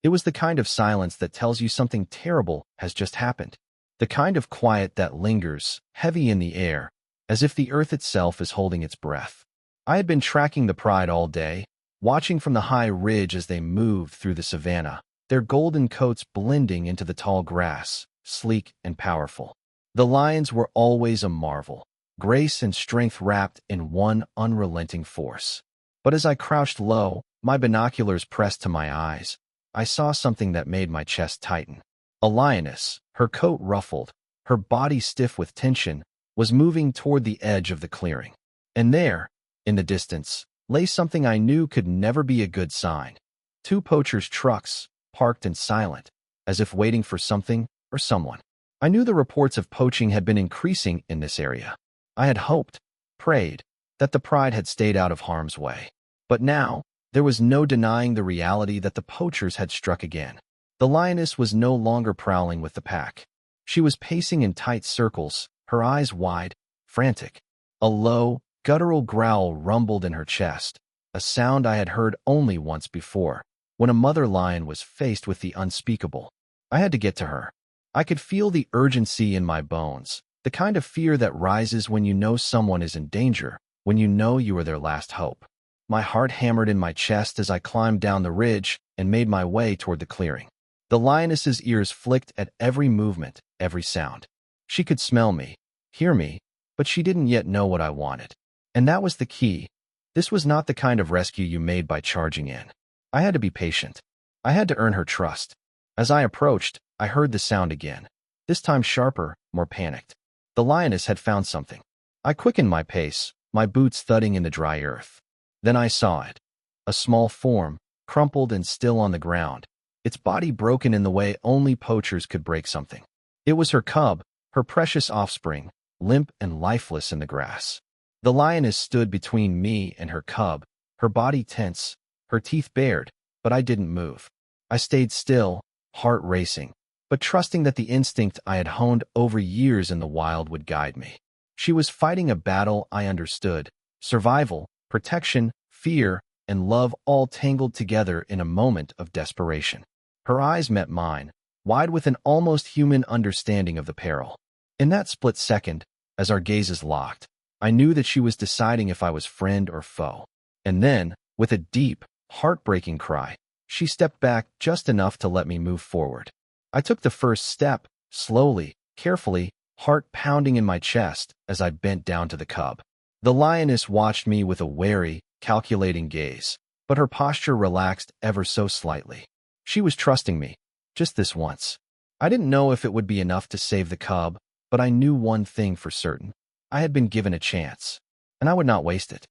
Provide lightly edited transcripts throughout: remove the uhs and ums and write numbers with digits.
It was the kind of silence that tells you something terrible has just happened. The kind of quiet that lingers, heavy in the air, as if the earth itself is holding its breath. I had been tracking the pride all day, watching from the high ridge as they moved through the savannah, their golden coats blending into the tall grass, sleek and powerful. The lions were always a marvel, grace and strength wrapped in one unrelenting force. But as I crouched low, my binoculars pressed to my eyes, I saw something that made my chest tighten. A lioness, her coat ruffled, her body stiff with tension, was moving toward the edge of the clearing. And there, in the distance, lay something I knew could never be a good sign. Two poachers' trucks, parked and silent, as if waiting for something or someone. I knew the reports of poaching had been increasing in this area. I had hoped, prayed, that the pride had stayed out of harm's way. But now, there was no denying the reality that the poachers had struck again. The lioness was no longer prowling with the pack. She was pacing in tight circles, her eyes wide, frantic. A low, guttural growl rumbled in her chest, a sound I had heard only once before, when a mother lion was faced with the unspeakable. I had to get to her. I could feel the urgency in my bones, the kind of fear that rises when you know someone is in danger, when you know you are their last hope. My heart hammered in my chest as I climbed down the ridge and made my way toward the clearing. The lioness's ears flicked at every movement, every sound. She could smell me, hear me, but she didn't yet know what I wanted. And that was the key. This was not the kind of rescue you made by charging in. I had to be patient. I had to earn her trust. As I approached, I heard the sound again, this time sharper, more panicked. The lioness had found something. I quickened my pace, my boots thudding in the dry earth. Then I saw it. A small form, crumpled and still on the ground, its body broken in the way only poachers could break something. It was her cub, her precious offspring, limp and lifeless in the grass. The lioness stood between me and her cub, her body tense, her teeth bared, but I didn't move. I stayed still, heart racing, but trusting that the instinct I had honed over years in the wild would guide me. She was fighting a battle I understood, survival, protection, fear, and love all tangled together in a moment of desperation. Her eyes met mine, wide with an almost human understanding of the peril. In that split second, as our gazes locked, I knew that she was deciding if I was friend or foe. And then, with a deep, heartbreaking cry, she stepped back just enough to let me move forward. I took the first step, slowly, carefully, heart pounding in my chest as I bent down to the cub. The lioness watched me with a wary, calculating gaze, but her posture relaxed ever so slightly. She was trusting me, just this once. I didn't know if it would be enough to save the cub, but I knew one thing for certain. I had been given a chance, and I would not waste it.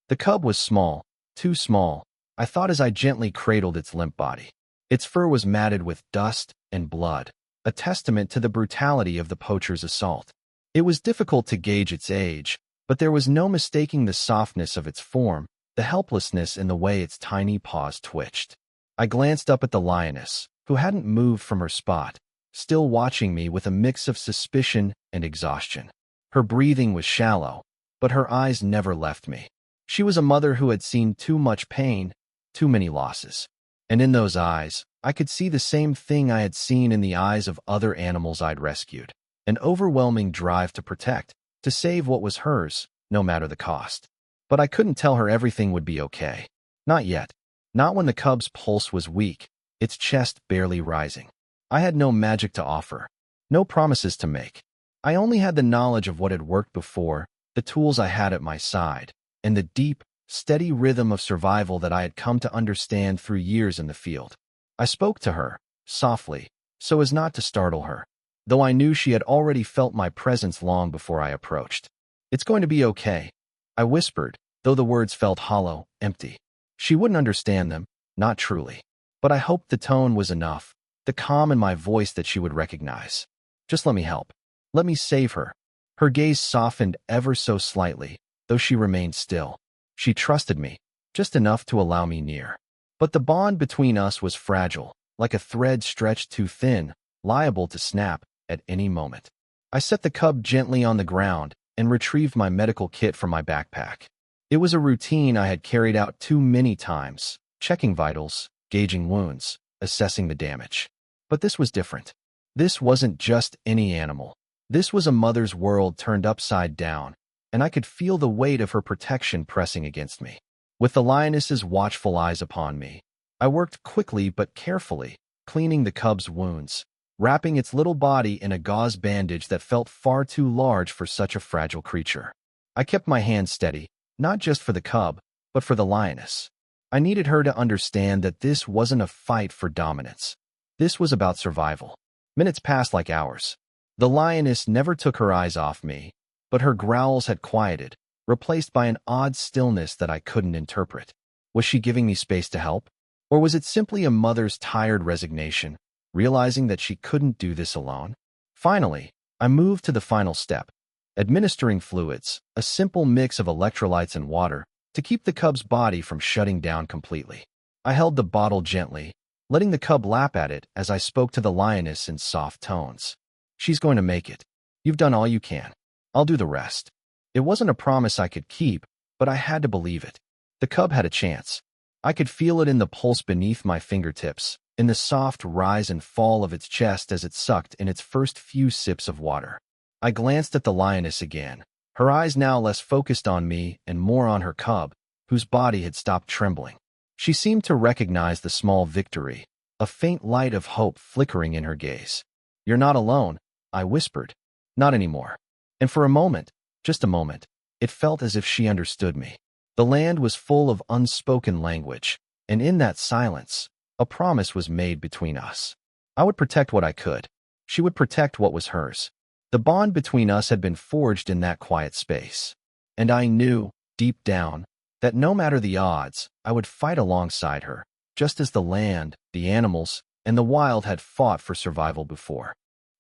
The cub was small, too small, I thought as I gently cradled its limp body. Its fur was matted with dust and blood, a testament to the brutality of the poacher's assault. It was difficult to gauge its age, but there was no mistaking the softness of its form, the helplessness in the way its tiny paws twitched. I glanced up at the lioness, who hadn't moved from her spot, still watching me with a mix of suspicion and exhaustion. Her breathing was shallow, but her eyes never left me. She was a mother who had seen too much pain, too many losses. And in those eyes, I could see the same thing I had seen in the eyes of other animals I'd rescued. An overwhelming drive to protect, to save what was hers, no matter the cost. But I couldn't tell her everything would be okay. Not yet. Not when the cub's pulse was weak, its chest barely rising. I had no magic to offer, no promises to make. I only had the knowledge of what had worked before, the tools I had at my side, and the deep, steady rhythm of survival that I had come to understand through years in the field. I spoke to her, softly, so as not to startle her, though I knew she had already felt my presence long before I approached. "It's going to be okay," I whispered, though the words felt hollow, empty. She wouldn't understand them, not truly. But I hoped the tone was enough, the calm in my voice that she would recognize. "Just let me help. Let me save her." Her gaze softened ever so slightly, though she remained still. She trusted me, just enough to allow me near. But the bond between us was fragile, like a thread stretched too thin, liable to snap at any moment. I set the cub gently on the ground and retrieved my medical kit from my backpack. It was a routine I had carried out too many times, checking vitals, gauging wounds, assessing the damage. But this was different. This wasn't just any animal. This was a mother's world turned upside down, and I could feel the weight of her protection pressing against me. With the lioness's watchful eyes upon me, I worked quickly but carefully, cleaning the cub's wounds, wrapping its little body in a gauze bandage that felt far too large for such a fragile creature. I kept my hand steady, not just for the cub, but for the lioness. I needed her to understand that this wasn't a fight for dominance. This was about survival. Minutes passed like hours. The lioness never took her eyes off me, but her growls had quieted, replaced by an odd stillness that I couldn't interpret. Was she giving me space to help? Or was it simply a mother's tired resignation, realizing that she couldn't do this alone? Finally, I moved to the final step, administering fluids, a simple mix of electrolytes and water, to keep the cub's body from shutting down completely. I held the bottle gently, letting the cub lap at it as I spoke to the lioness in soft tones. She's going to make it. You've done all you can. I'll do the rest. It wasn't a promise I could keep, but I had to believe it. The cub had a chance. I could feel it in the pulse beneath my fingertips, in the soft rise and fall of its chest as it sucked in its first few sips of water. I glanced at the lioness again, her eyes now less focused on me and more on her cub, whose body had stopped trembling. She seemed to recognize the small victory, a faint light of hope flickering in her gaze. "You're not alone," I whispered. "Not anymore." And for a moment, just a moment, it felt as if she understood me. The land was full of unspoken language, and in that silence, a promise was made between us. I would protect what I could. She would protect what was hers. The bond between us had been forged in that quiet space. And I knew, deep down, that no matter the odds, I would fight alongside her, just as the land, the animals, and the wild had fought for survival before.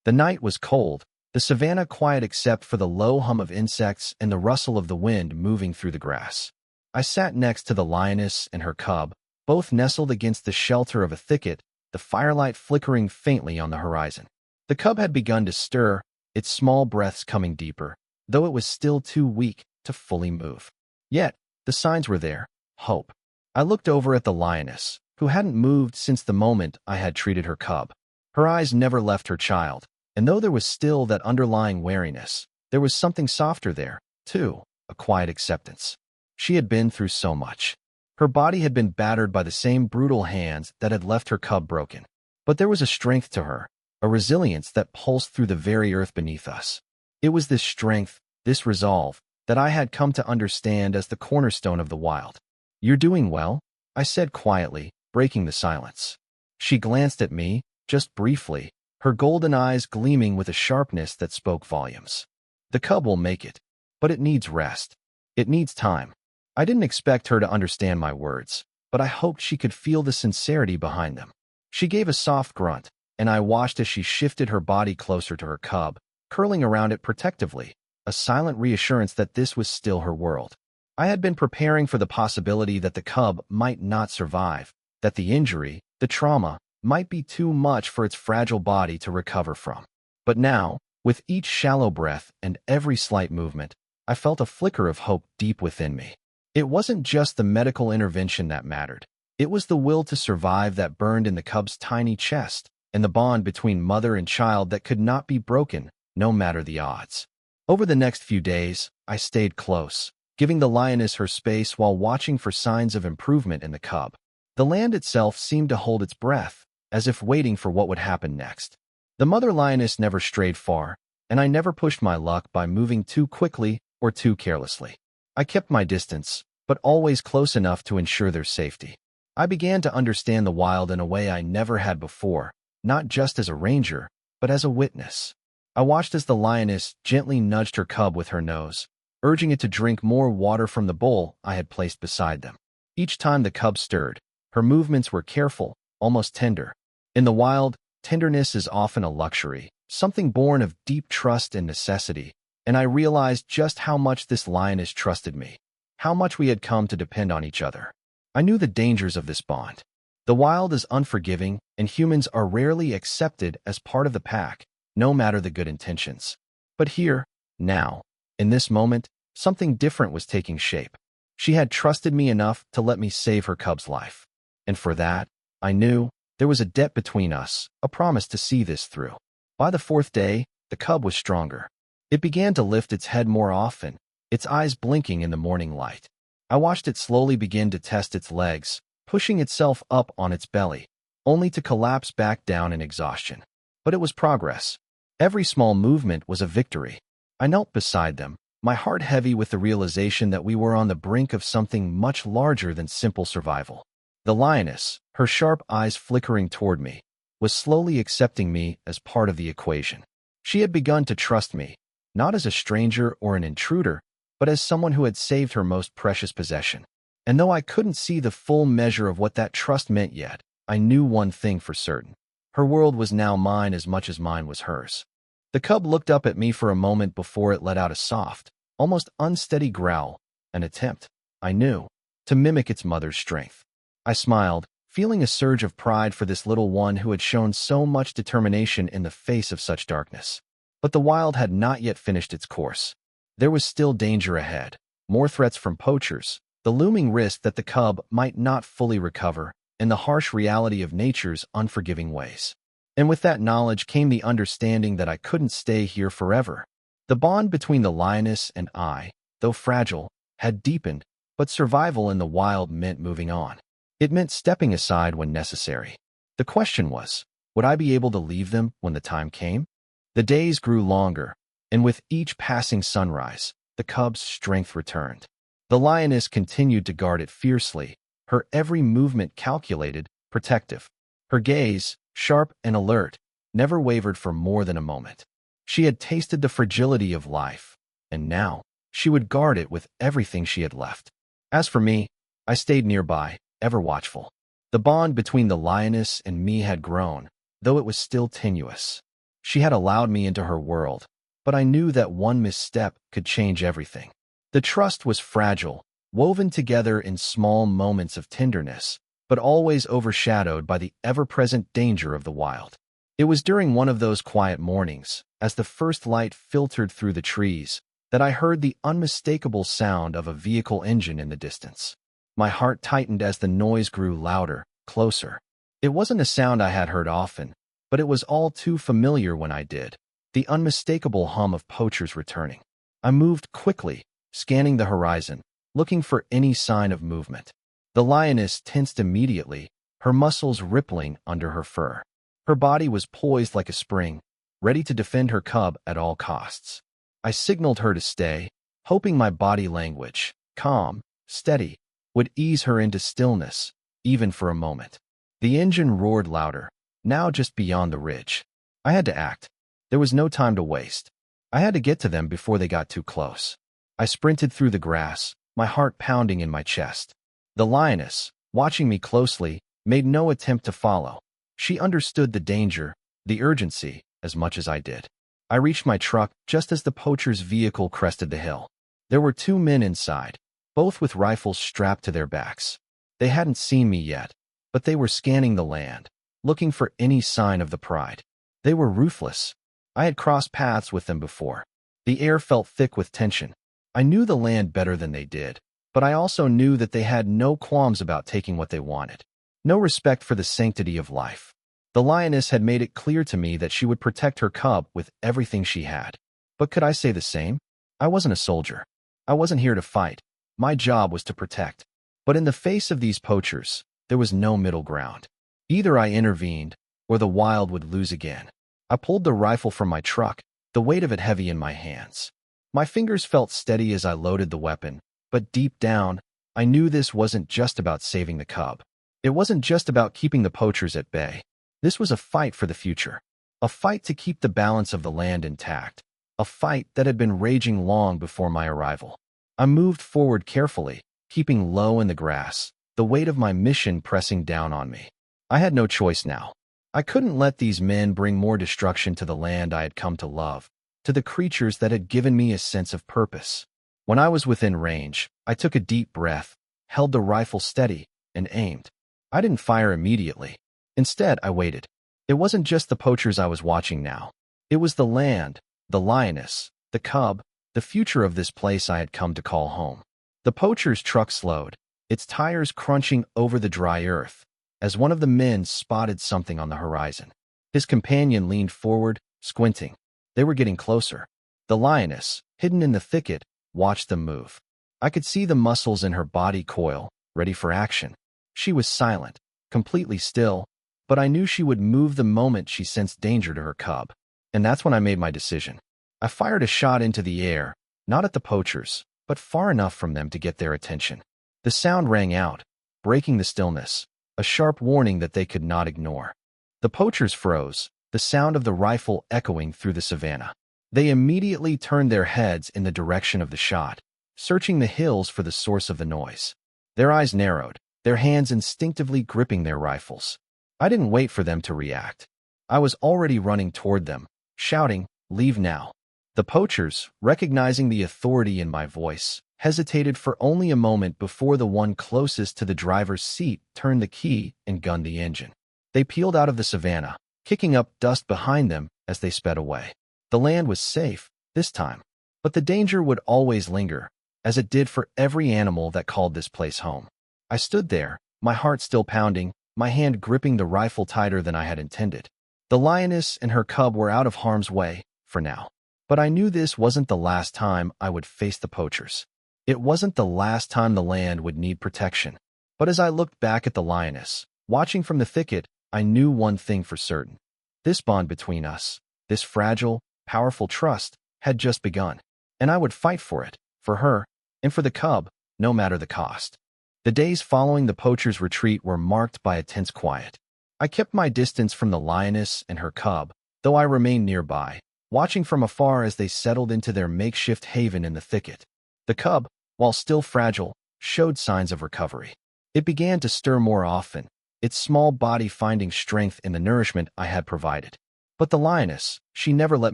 The night was cold, the savannah quiet except for the low hum of insects and the rustle of the wind moving through the grass. I sat next to the lioness and her cub, both nestled against the shelter of a thicket, the firelight flickering faintly on the horizon. The cub had begun to stir, its small breaths coming deeper, though it was still too weak to fully move. Yet, the signs were there. Hope. I looked over at the lioness, who hadn't moved since the moment I had treated her cub. Her eyes never left her child, and though there was still that underlying wariness, there was something softer there, too, a quiet acceptance. She had been through so much. Her body had been battered by the same brutal hands that had left her cub broken. But there was a strength to her, a resilience that pulsed through the very earth beneath us. It was this strength, this resolve, that I had come to understand as the cornerstone of the wild. "You're doing well," I said quietly, breaking the silence. She glanced at me, just briefly, her golden eyes gleaming with a sharpness that spoke volumes. "The cub will make it, but it needs rest. It needs time." I didn't expect her to understand my words, but I hoped she could feel the sincerity behind them. She gave a soft grunt, and I watched as she shifted her body closer to her cub, curling around it protectively, a silent reassurance that this was still her world. I had been preparing for the possibility that the cub might not survive, that the injury, the trauma, might be too much for its fragile body to recover from. But now, with each shallow breath and every slight movement, I felt a flicker of hope deep within me. It wasn't just the medical intervention that mattered. It was the will to survive that burned in the cub's tiny chest, and the bond between mother and child that could not be broken, no matter the odds. Over the next few days, I stayed close, giving the lioness her space while watching for signs of improvement in the cub. The land itself seemed to hold its breath, as if waiting for what would happen next. The mother lioness never strayed far, and I never pushed my luck by moving too quickly or too carelessly. I kept my distance, but always close enough to ensure their safety. I began to understand the wild in a way I never had before, not just as a ranger, but as a witness. I watched as the lioness gently nudged her cub with her nose, urging it to drink more water from the bowl I had placed beside them. Each time the cub stirred, her movements were careful, almost tender. In the wild, tenderness is often a luxury, something born of deep trust and necessity, and I realized just how much this lioness trusted me, how much we had come to depend on each other. I knew the dangers of this bond. The wild is unforgiving, and humans are rarely accepted as part of the pack, no matter the good intentions. But here, now, in this moment, something different was taking shape. She had trusted me enough to let me save her cub's life. And for that, I knew There was a debt between us, a promise to see this through. By the fourth day, the cub was stronger. It began to lift its head more often, its eyes blinking in the morning light. I watched it slowly begin to test its legs, pushing itself up on its belly, only to collapse back down in exhaustion. But it was progress. Every small movement was a victory. I knelt beside them, my heart heavy with the realization that we were on the brink of something much larger than simple survival. The lioness, her sharp eyes flickering toward me, was slowly accepting me as part of the equation. She had begun to trust me, not as a stranger or an intruder, but as someone who had saved her most precious possession. And though I couldn't see the full measure of what that trust meant yet, I knew one thing for certain. Her world was now mine as much as mine was hers. The cub looked up at me for a moment before it let out a soft, almost unsteady growl, an attempt, I knew, to mimic its mother's strength. I smiled, feeling a surge of pride for this little one who had shown so much determination in the face of such darkness. But the wild had not yet finished its course. There was still danger ahead, more threats from poachers, the looming risk that the cub might not fully recover, and the harsh reality of nature's unforgiving ways. And with that knowledge came the understanding that I couldn't stay here forever. The bond between the lioness and I, though fragile, had deepened, but survival in the wild meant moving on. It meant stepping aside when necessary. The question was, would I be able to leave them when the time came? The days grew longer, and with each passing sunrise, the cub's strength returned. The lioness continued to guard it fiercely, her every movement calculated, protective. Her gaze, sharp and alert, never wavered for more than a moment. She had tasted the fragility of life, and now she would guard it with everything she had left. As for me, I stayed nearby, ever watchful. The bond between the lioness and me had grown, though it was still tenuous. She had allowed me into her world, but I knew that one misstep could change everything. The trust was fragile, woven together in small moments of tenderness, but always overshadowed by the ever-present danger of the wild. It was during one of those quiet mornings, as the first light filtered through the trees, that I heard the unmistakable sound of a vehicle engine in the distance. My heart tightened as the noise grew louder, closer. It wasn't a sound I had heard often, but it was all too familiar when I did. The unmistakable hum of poachers returning. I moved quickly, scanning the horizon, looking for any sign of movement. The lioness tensed immediately, her muscles rippling under her fur. Her body was poised like a spring, ready to defend her cub at all costs. I signaled her to stay, hoping my body language, calm, steady, would ease her into stillness, even for a moment. The engine roared louder, now just beyond the ridge. I had to act. There was no time to waste. I had to get to them before they got too close. I sprinted through the grass, my heart pounding in my chest. The lioness, watching me closely, made no attempt to follow. She understood the danger, the urgency, as much as I did. I reached my truck just as the poacher's vehicle crested the hill. There were two men inside, both with rifles strapped to their backs. They hadn't seen me yet, but they were scanning the land, looking for any sign of the pride. They were ruthless. I had crossed paths with them before. The air felt thick with tension. I knew the land better than they did, but I also knew that they had no qualms about taking what they wanted. No respect for the sanctity of life. The lioness had made it clear to me that she would protect her cub with everything she had. But could I say the same? I wasn't a soldier. I wasn't here to fight. My job was to protect. But in the face of these poachers, there was no middle ground. Either I intervened, or the wild would lose again. I pulled the rifle from my truck, the weight of it heavy in my hands. My fingers felt steady as I loaded the weapon, but deep down, I knew this wasn't just about saving the cub. It wasn't just about keeping the poachers at bay. This was a fight for the future. A fight to keep the balance of the land intact. A fight that had been raging long before my arrival. I moved forward carefully, keeping low in the grass, the weight of my mission pressing down on me. I had no choice now. I couldn't let these men bring more destruction to the land I had come to love, to the creatures that had given me a sense of purpose. When I was within range, I took a deep breath, held the rifle steady, and aimed. I didn't fire immediately. Instead, I waited. It wasn't just the poachers I was watching now. It was the land, the lioness, the cub, the future of this place I had come to call home. The poacher's truck slowed, its tires crunching over the dry earth. as one of the men spotted something on the horizon. His companion leaned forward, squinting. They were getting closer. The lioness, hidden in the thicket, watched them move. I could see the muscles in her body coil, ready for action. She was silent, completely still, but I knew she would move the moment she sensed danger to her cub. And that's when I made my decision. I fired a shot into the air, not at the poachers, but far enough from them to get their attention. The sound rang out, breaking the stillness, a sharp warning that they could not ignore. The poachers froze, the sound of the rifle echoing through the savannah. They immediately turned their heads in the direction of the shot, searching the hills for the source of the noise. Their eyes narrowed, their hands instinctively gripping their rifles. I didn't wait for them to react. I was already running toward them, shouting, "Leave now." The poachers, recognizing the authority in my voice, hesitated for only a moment before the one closest to the driver's seat turned the key and gunned the engine. They peeled out of the savannah, kicking up dust behind them as they sped away. The land was safe, this time, but the danger would always linger, as it did for every animal that called this place home. I stood there, my heart still pounding, my hand gripping the rifle tighter than I had intended. The lioness and her cub were out of harm's way, for now. But I knew this wasn't the last time I would face the poachers. It wasn't the last time the land would need protection. But as I looked back at the lioness, watching from the thicket, I knew one thing for certain. This bond between us, this fragile, powerful trust, had just begun. And I would fight for it, for her, and for the cub, no matter the cost. The days following the poachers' retreat were marked by a tense quiet. I kept my distance from the lioness and her cub, though I remained nearby, watching from afar as they settled into their makeshift haven in the thicket. The cub, while still fragile, showed signs of recovery. It began to stir more often, its small body finding strength in the nourishment I had provided. But the lioness, she never let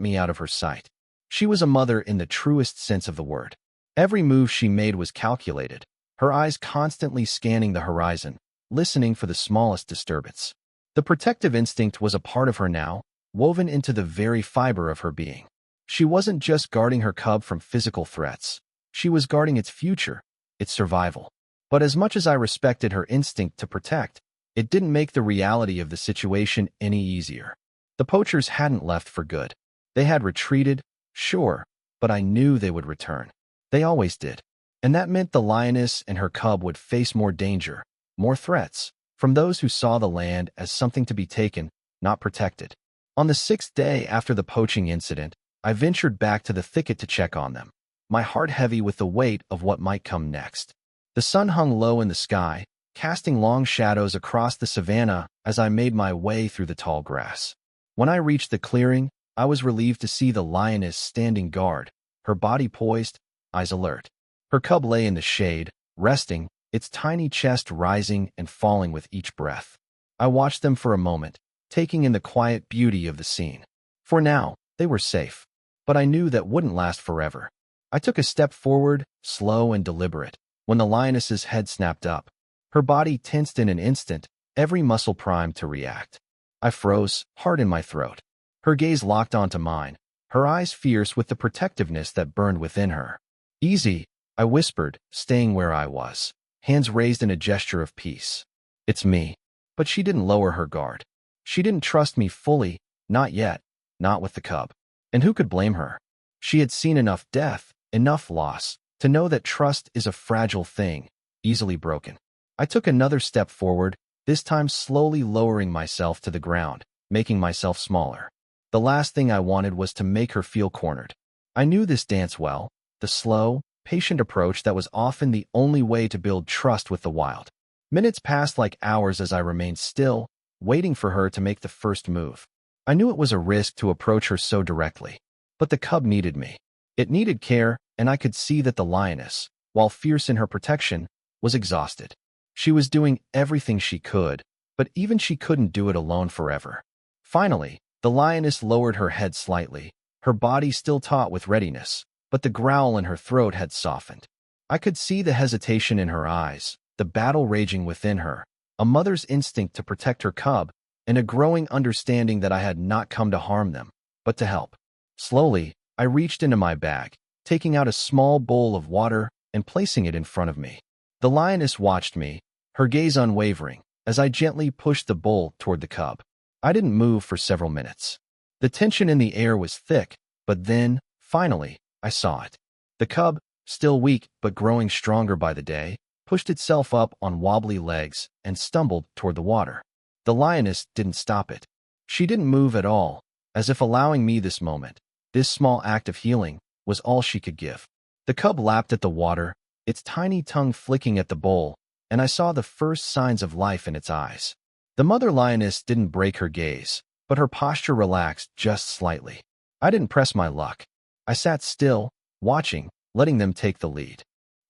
me out of her sight. She was a mother in the truest sense of the word. Every move she made was calculated, her eyes constantly scanning the horizon, listening for the smallest disturbance. The protective instinct was a part of her now, woven into the very fiber of her being. She wasn't just guarding her cub from physical threats. She was guarding its future, its survival. But as much as I respected her instinct to protect, it didn't make the reality of the situation any easier. The poachers hadn't left for good. They had retreated, sure, but I knew they would return. They always did. And that meant the lioness and her cub would face more danger, more threats, from those who saw the land as something to be taken, not protected. On the 6th day after the poaching incident, I ventured back to the thicket to check on them, my heart heavy with the weight of what might come next. The sun hung low in the sky, casting long shadows across the savannah as I made my way through the tall grass. When I reached the clearing, I was relieved to see the lioness standing guard, her body poised, eyes alert. Her cub lay in the shade, resting, its tiny chest rising and falling with each breath. I watched them for a moment, taking in the quiet beauty of the scene. For now, they were safe, but I knew that wouldn't last forever. I took a step forward, slow and deliberate, when the lioness's head snapped up. Her body tensed in an instant, every muscle primed to react. I froze, heart in my throat. Her gaze locked onto mine, her eyes fierce with the protectiveness that burned within her. "Easy," I whispered, staying where I was, hands raised in a gesture of peace. "It's me." But she didn't lower her guard. She didn't trust me fully, not yet, not with the cub. And who could blame her? She had seen enough death, enough loss, to know that trust is a fragile thing, easily broken. I took another step forward, this time slowly lowering myself to the ground, making myself smaller. The last thing I wanted was to make her feel cornered. I knew this dance well, the slow, patient approach that was often the only way to build trust with the wild. Minutes passed like hours as I remained still, waiting for her to make the first move. I knew it was a risk to approach her so directly, but the cub needed me. It needed care, and I could see that the lioness, while fierce in her protection, was exhausted. She was doing everything she could, but even she couldn't do it alone forever. Finally, the lioness lowered her head slightly, her body still taut with readiness, but the growl in her throat had softened. I could see the hesitation in her eyes, the battle raging within her, a mother's instinct to protect her cub, and a growing understanding that I had not come to harm them, but to help. Slowly, I reached into my bag, taking out a small bowl of water and placing it in front of me. The lioness watched me, her gaze unwavering, as I gently pushed the bull toward the cub. I didn't move for several minutes. The tension in the air was thick, but then, finally, I saw it. The cub, still weak but growing stronger by the day, pushed itself up on wobbly legs and stumbled toward the water. The lioness didn't stop it. She didn't move at all, as if allowing me this moment, this small act of healing, was all she could give. The cub lapped at the water, its tiny tongue flicking at the bowl, and I saw the first signs of life in its eyes. The mother lioness didn't break her gaze, but her posture relaxed just slightly. I didn't press my luck. I sat still, watching, letting them take the lead.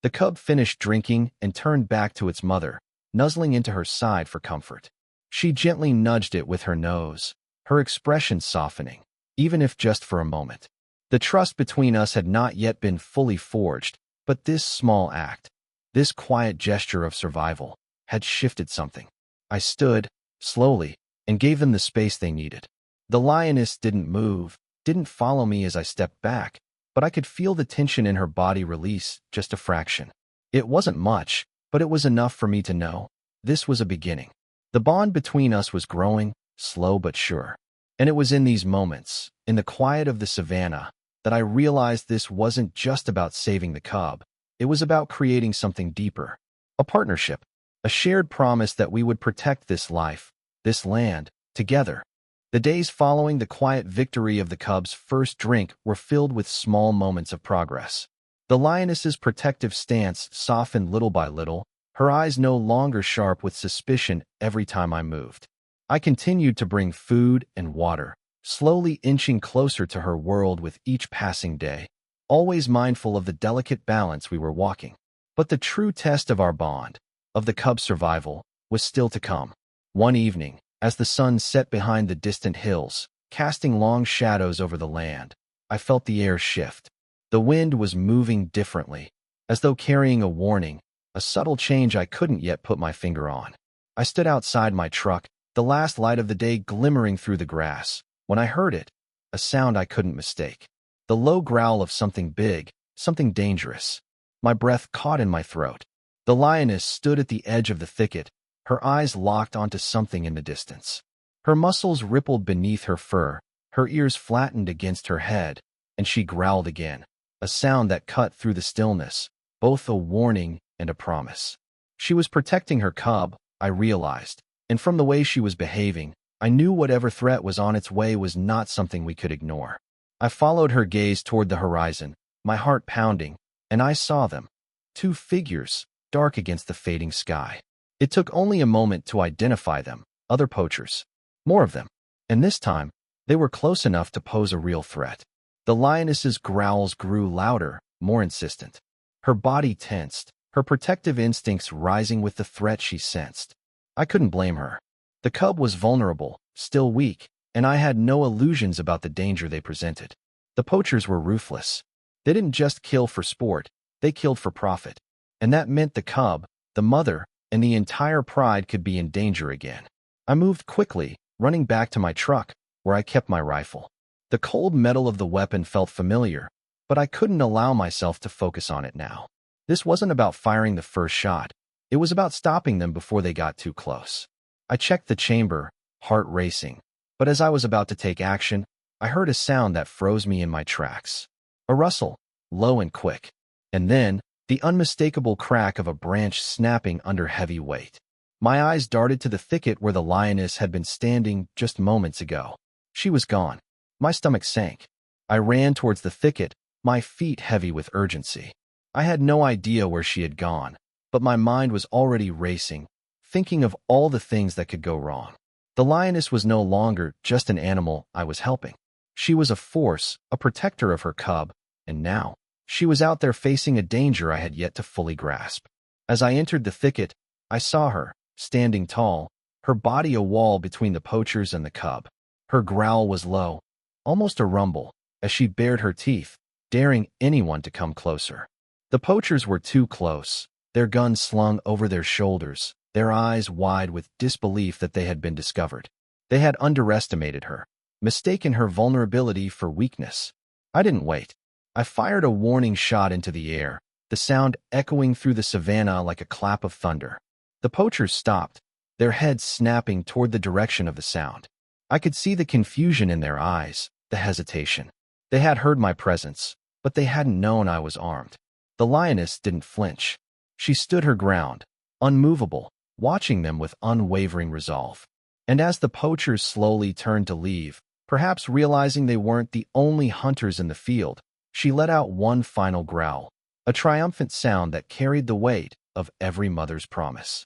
The cub finished drinking and turned back to its mother, nuzzling into her side for comfort. She gently nudged it with her nose, her expression softening, even if just for a moment. The trust between us had not yet been fully forged, but this small act, this quiet gesture of survival, had shifted something. I stood, slowly, and gave them the space they needed. The lioness didn't move, didn't follow me as I stepped back, but I could feel the tension in her body release just a fraction. It wasn't much, but it was enough for me to know this was a beginning. The bond between us was growing, slow but sure. And it was in these moments, in the quiet of the savannah, that I realized this wasn't just about saving the cub. It was about creating something deeper. A partnership. A shared promise that we would protect this life, this land, together. The days following the quiet victory of the cub's first drink were filled with small moments of progress. The lioness's protective stance softened little by little, her eyes no longer sharp with suspicion every time I moved. I continued to bring food and water, slowly inching closer to her world with each passing day, always mindful of the delicate balance we were walking. But the true test of our bond, of the cub's survival, was still to come. One evening, as the sun set behind the distant hills, casting long shadows over the land, I felt the air shift. The wind was moving differently, as though carrying a warning, a subtle change I couldn't yet put my finger on. I stood outside my truck, the last light of the day glimmering through the grass, when I heard it, a sound I couldn't mistake. The low growl of something big, something dangerous. My breath caught in my throat. The lioness stood at the edge of the thicket, her eyes locked onto something in the distance. Her muscles rippled beneath her fur, her ears flattened against her head, and she growled again, a sound that cut through the stillness, both a warning and a promise. She was protecting her cub, I realized, and from the way she was behaving, I knew whatever threat was on its way was not something we could ignore. I followed her gaze toward the horizon, my heart pounding, and I saw them. Two figures, dark against the fading sky. It took only a moment to identify them, other poachers. More of them. And this time, they were close enough to pose a real threat. The lioness's growls grew louder, more insistent. Her body tensed, her protective instincts rising with the threat she sensed. I couldn't blame her. The cub was vulnerable, still weak, and I had no illusions about the danger they presented. The poachers were ruthless. They didn't just kill for sport, they killed for profit. And that meant the cub, the mother, and the entire pride could be in danger again. I moved quickly, running back to my truck, where I kept my rifle. The cold metal of the weapon felt familiar, but I couldn't allow myself to focus on it now. This wasn't about firing the first shot. It was about stopping them before they got too close. I checked the chamber, heart racing, but as I was about to take action, I heard a sound that froze me in my tracks. A rustle, low and quick, and then the unmistakable crack of a branch snapping under heavy weight. My eyes darted to the thicket where the lioness had been standing just moments ago. She was gone. My stomach sank. I ran towards the thicket, my feet heavy with urgency. I had no idea where she had gone, but my mind was already racing, thinking of all the things that could go wrong. The lioness was no longer just an animal I was helping. She was a force, a protector of her cub, and now, she was out there facing a danger I had yet to fully grasp. As I entered the thicket, I saw her, standing tall, her body a wall between the poachers and the cub. Her growl was low, almost a rumble, as she bared her teeth, daring anyone to come closer. The poachers were too close, their guns slung over their shoulders, their eyes wide with disbelief that they had been discovered. They had underestimated her, mistaken her vulnerability for weakness. I didn't wait. I fired a warning shot into the air, the sound echoing through the savannah like a clap of thunder. The poachers stopped, their heads snapping toward the direction of the sound. I could see the confusion in their eyes, the hesitation. They had heard my presence, but they hadn't known I was armed. The lioness didn't flinch. She stood her ground, unmovable, watching them with unwavering resolve. And as the poachers slowly turned to leave, perhaps realizing they weren't the only hunters in the field, she let out one final growl, a triumphant sound that carried the weight of every mother's promise.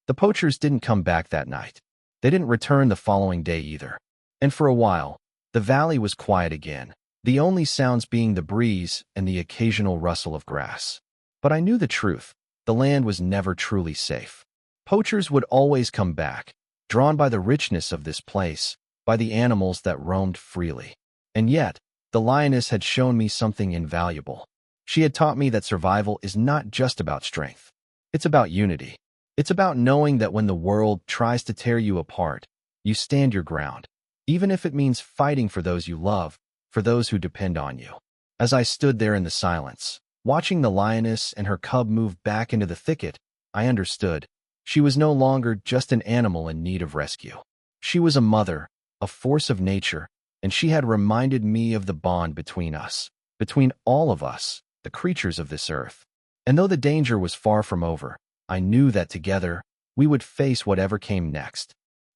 The poachers didn't come back that night. They didn't return the following day either. And for a while, the valley was quiet again, the only sounds being the breeze and the occasional rustle of grass. But I knew the truth. The land was never truly safe. Poachers would always come back, drawn by the richness of this place, by the animals that roamed freely. And yet, the lioness had shown me something invaluable. She had taught me that survival is not just about strength. It's about unity. It's about knowing that when the world tries to tear you apart, you stand your ground, even if it means fighting for those you love, for those who depend on you. As I stood there in the silence, watching the lioness and her cub move back into the thicket, I understood. She was no longer just an animal in need of rescue. She was a mother, a force of nature, and she had reminded me of the bond between us, between all of us, the creatures of this earth. And though the danger was far from over, I knew that together, we would face whatever came next.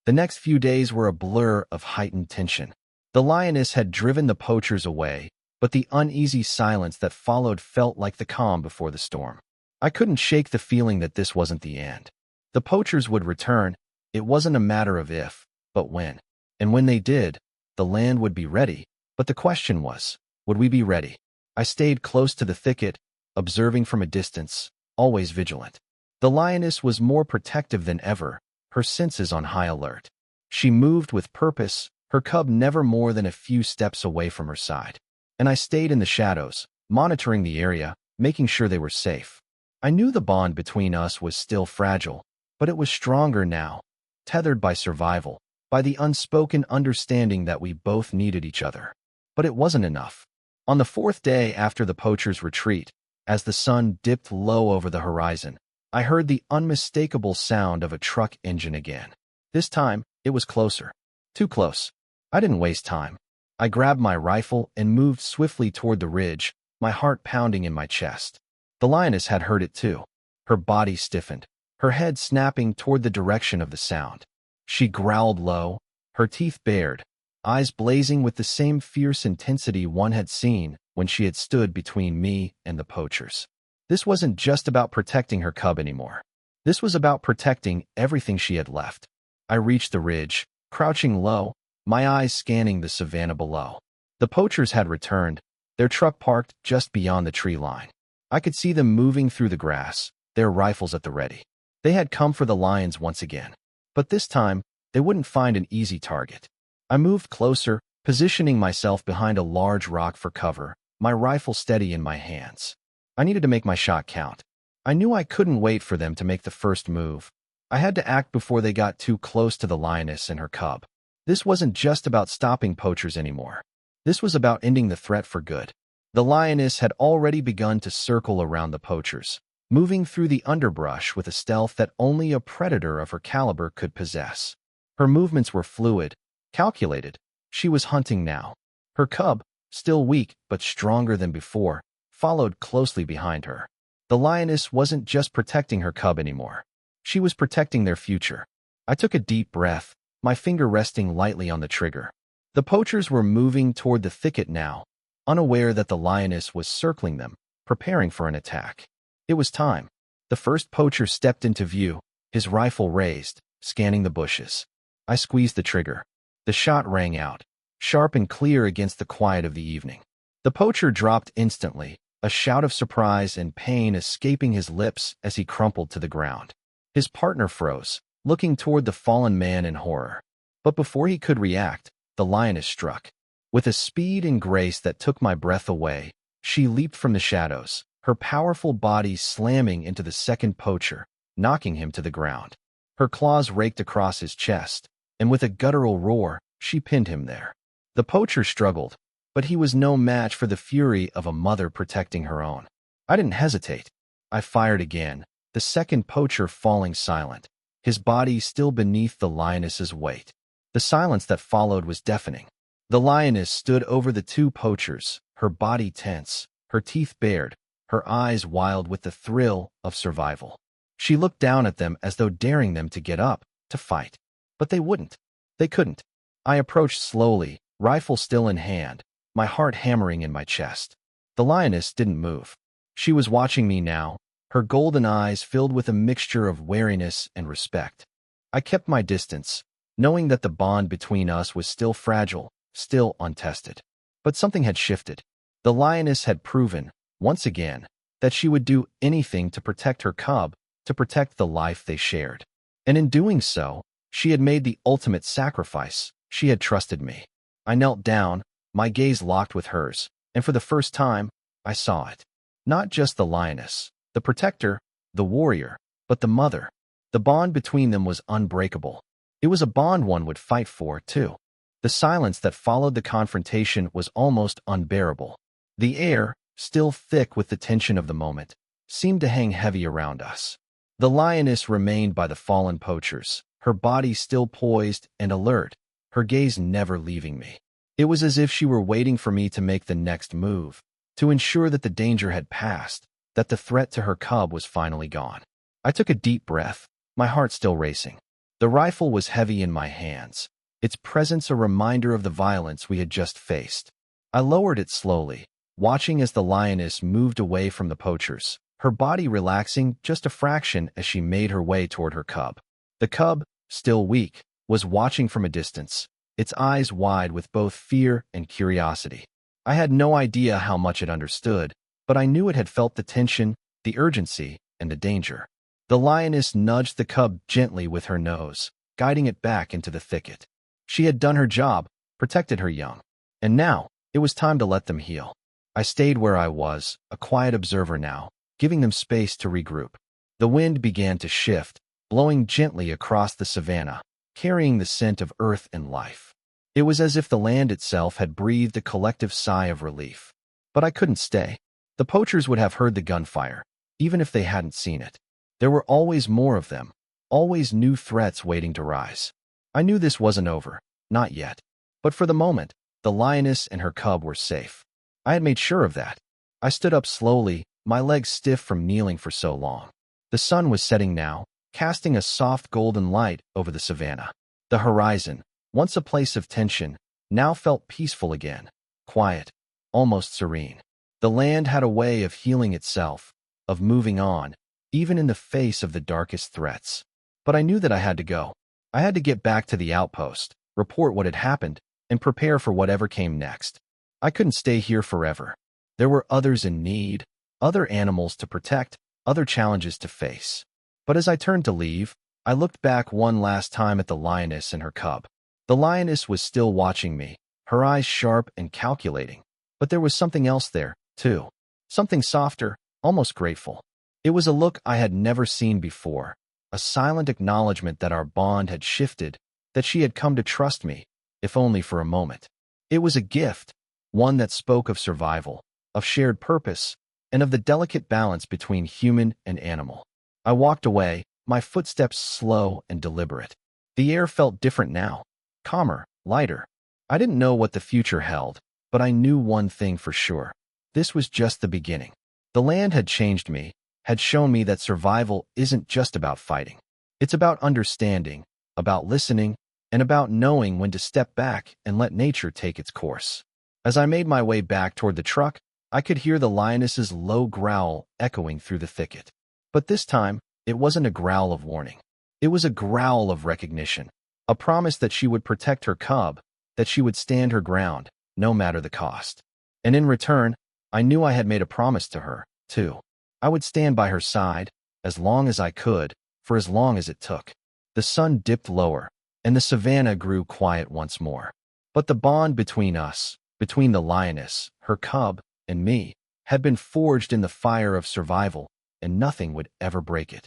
The next few days were a blur of heightened tension. The lioness had driven the poachers away, but the uneasy silence that followed felt like the calm before the storm. I couldn't shake the feeling that this wasn't the end. The poachers would return. It wasn't a matter of if, but when. And when they did, the land would be ready. But the question was, would we be ready? I stayed close to the thicket, observing from a distance, always vigilant. The lioness was more protective than ever, her senses on high alert. She moved with purpose, her cub never more than a few steps away from her side. And I stayed in the shadows, monitoring the area, making sure they were safe. I knew the bond between us was still fragile, but it was stronger now, tethered by survival, by the unspoken understanding that we both needed each other. But it wasn't enough. On the fourth day after the poachers' retreat, as the sun dipped low over the horizon, I heard the unmistakable sound of a truck engine again. This time, it was closer. Too close. I didn't waste time. I grabbed my rifle and moved swiftly toward the ridge, my heart pounding in my chest. The lioness had heard it too. Her body stiffened, her head snapping toward the direction of the sound. She growled low, her teeth bared, eyes blazing with the same fierce intensity one had seen when she had stood between me and the poachers. This wasn't just about protecting her cub anymore. This was about protecting everything she had left. I reached the ridge, crouching low, my eyes scanning the savanna below. The poachers had returned, their truck parked just beyond the tree line. I could see them moving through the grass, their rifles at the ready. They had come for the lions once again. But this time, they wouldn't find an easy target. I moved closer, positioning myself behind a large rock for cover, my rifle steady in my hands. I needed to make my shot count. I knew I couldn't wait for them to make the first move. I had to act before they got too close to the lioness and her cub. This wasn't just about stopping poachers anymore. This was about ending the threat for good. The lioness had already begun to circle around the poachers, moving through the underbrush with a stealth that only a predator of her caliber could possess. Her movements were fluid, calculated. She was hunting now. Her cub, still weak but stronger than before, followed closely behind her. The lioness wasn't just protecting her cub anymore. She was protecting their future. I took a deep breath, my finger resting lightly on the trigger. The poachers were moving toward the thicket now, unaware that the lioness was circling them, preparing for an attack. It was time. The first poacher stepped into view, his rifle raised, scanning the bushes. I squeezed the trigger. The shot rang out, sharp and clear against the quiet of the evening. The poacher dropped instantly, a shout of surprise and pain escaping his lips as he crumpled to the ground. His partner froze, looking toward the fallen man in horror. But before he could react, the lioness struck. With a speed and grace that took my breath away, she leaped from the shadows, her powerful body slamming into the second poacher, knocking him to the ground. Her claws raked across his chest, and with a guttural roar, she pinned him there. The poacher struggled, but he was no match for the fury of a mother protecting her own. I didn't hesitate. I fired again, the second poacher falling silent, his body still beneath the lioness's weight. The silence that followed was deafening. The lioness stood over the two poachers, her body tense, her teeth bared, her eyes wild with the thrill of survival. She looked down at them as though daring them to get up, to fight. But they wouldn't. They couldn't. I approached slowly, rifle still in hand, my heart hammering in my chest. The lioness didn't move. She was watching me now, her golden eyes filled with a mixture of wariness and respect. I kept my distance, knowing that the bond between us was still fragile, still untested. But something had shifted. The lioness had proven, once again, that she would do anything to protect her cub, to protect the life they shared. And in doing so, she had made the ultimate sacrifice. She had trusted me. I knelt down, my gaze locked with hers, and for the first time, I saw it. Not just the lioness, the protector, the warrior, but the mother. The bond between them was unbreakable. It was a bond one would fight for, too. The silence that followed the confrontation was almost unbearable. The air, still thick with the tension of the moment, seemed to hang heavy around us. The lioness remained by the fallen poachers, her body still poised and alert, her gaze never leaving me. It was as if she were waiting for me to make the next move, to ensure that the danger had passed, that the threat to her cub was finally gone. I took a deep breath, my heart still racing. The rifle was heavy in my hands, its presence a reminder of the violence we had just faced. I lowered it slowly, watching as the lioness moved away from the poachers, her body relaxing just a fraction as she made her way toward her cub. The cub, still weak, was watching from a distance, its eyes wide with both fear and curiosity. I had no idea how much it understood, but I knew it had felt the tension, the urgency, and the danger. The lioness nudged the cub gently with her nose, guiding it back into the thicket. She had done her job, protected her young. And now, it was time to let them heal. I stayed where I was, a quiet observer now, giving them space to regroup. The wind began to shift, blowing gently across the savannah, carrying the scent of earth and life. It was as if the land itself had breathed a collective sigh of relief. But I couldn't stay. The poachers would have heard the gunfire, even if they hadn't seen it. There were always more of them, always new threats waiting to rise. I knew this wasn't over, not yet. But for the moment, the lioness and her cub were safe. I had made sure of that. I stood up slowly, my legs stiff from kneeling for so long. The sun was setting now, casting a soft golden light over the savannah. The horizon, once a place of tension, now felt peaceful again, quiet, almost serene. The land had a way of healing itself, of moving on, even in the face of the darkest threats. But I knew that I had to go. I had to get back to the outpost, report what had happened, and prepare for whatever came next. I couldn't stay here forever. There were others in need, other animals to protect, other challenges to face. But as I turned to leave, I looked back one last time at the lioness and her cub. The lioness was still watching me, her eyes sharp and calculating. But there was something else there, too. Something softer, almost grateful. It was a look I had never seen before, a silent acknowledgement that our bond had shifted, that she had come to trust me, if only for a moment. It was a gift, one that spoke of survival, of shared purpose, and of the delicate balance between human and animal. I walked away, my footsteps slow and deliberate. The air felt different now, calmer, lighter. I didn't know what the future held, but I knew one thing for sure. This was just the beginning. The land had changed me, had shown me that survival isn't just about fighting. It's about understanding, about listening, and about knowing when to step back and let nature take its course. As I made my way back toward the truck, I could hear the lioness's low growl echoing through the thicket. But this time, it wasn't a growl of warning. It was a growl of recognition, a promise that she would protect her cub, that she would stand her ground, no matter the cost. And in return, I knew I had made a promise to her, too. I would stand by her side, as long as I could, for as long as it took. The sun dipped lower, and the savannah grew quiet once more. But the bond between us, between the lioness, her cub, and me, had been forged in the fire of survival, and nothing would ever break it.